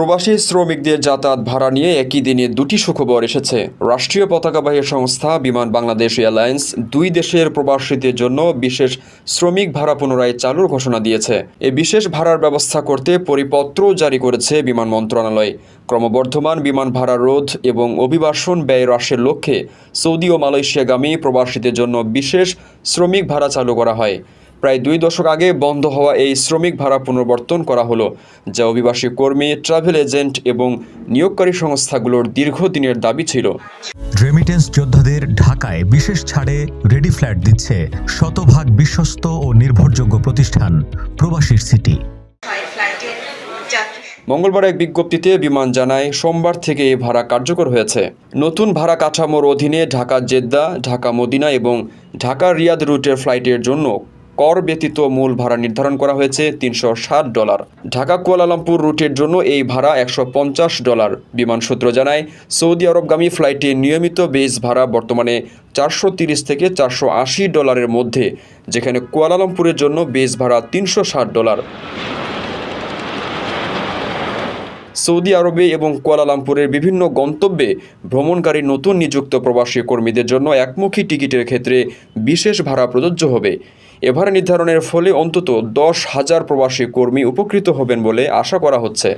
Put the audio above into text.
প্রবাসী শ্রমিকদের যাতায়াত ভাড়া নিয়ে একই দিনে দুটি সুখবর এসেছে। রাষ্ট্রীয় পতাকাবাহী সংস্থা বিমান বাংলাদেশ এয়ারলাইন্স দুই দেশের প্রবাসীদের জন্য বিশেষ শ্রমিক ভাড়া পুনরায় চালুর ঘোষণা দিয়েছে। এই বিশেষ ভাড়ার ব্যবস্থা করতে পরিপত্র জারি করেছে বিমান মন্ত্রণালয়। ক্রমবর্ধমান বিমান ভাড়া রোধ এবং অভিবাসন ব্যয় হ্রাসের লক্ষ্যে সৌদি ও মালয়েশিয়াগামী প্রবাসীদের জন্য বিশেষ শ্রমিক ভাড়া চালু করা হয়। প্রায় 2 দশক আগে বন্ধ হওয়া এই শ্রমিক ভাড়া পুনর্বর্তন করা হলো, যা অভিবাসী কর্মী, ট্রাভেল এজেন্ট এবং নিয়োগকারী সংস্থাগুলোর দীর্ঘদিনের দাবি ছিল। রেমিটেন্স যোদ্ধাদের ঢাকায় বিশেষ ছাড়ে রেডি ফ্ল্যাট দিচ্ছে শতভাগ বিশ্বস্ত ও নির্ভরযোগ্য প্রতিষ্ঠান প্রবাসীর সিটি। মঙ্গলবার এক বিজ্ঞপ্তিতে বিমান জানায়, সোমবার থেকে এই ভাড়া কার্যকর হয়েছে। নতুন ভাড়া কাঠামোর অধীনে ঢাকা জেদ্দা, ঢাকা মদিনা এবং ঢাকা রিয়াদ রুটের ফ্লাইটের জন্য কর ব্যতীত মূল ভাড়া নির্ধারণ করা হয়েছে $360। ঢাকা কুয়ালালামপুর রুটের জন্য এই ভাড়া $150। বিমান সূত্র জানায়, সৌদি আরবগামী ফ্লাইটে নিয়মিত বেস ভাড়া বর্তমানে $430 থেকে $480 মধ্যে, যেখানে কুয়ালালামপুরের জন্য বেস ভাড়া $360। সৌদি আরবে এবং কুয়ালালামপুরের বিভিন্ন গন্তব্যে ভ্রমণকারী নতুন নিযুক্ত প্রবাসী কর্মীদের জন্য একমুখী টিকিটের ক্ষেত্রে বিশেষ ভাড়া প্রযোজ্য হবে। এ ভাড়া নির্ধারণের ফলে অন্তত 10,000 প্রবাসী কর্মী উপকৃত হবেন বলে আশা করা হচ্ছে।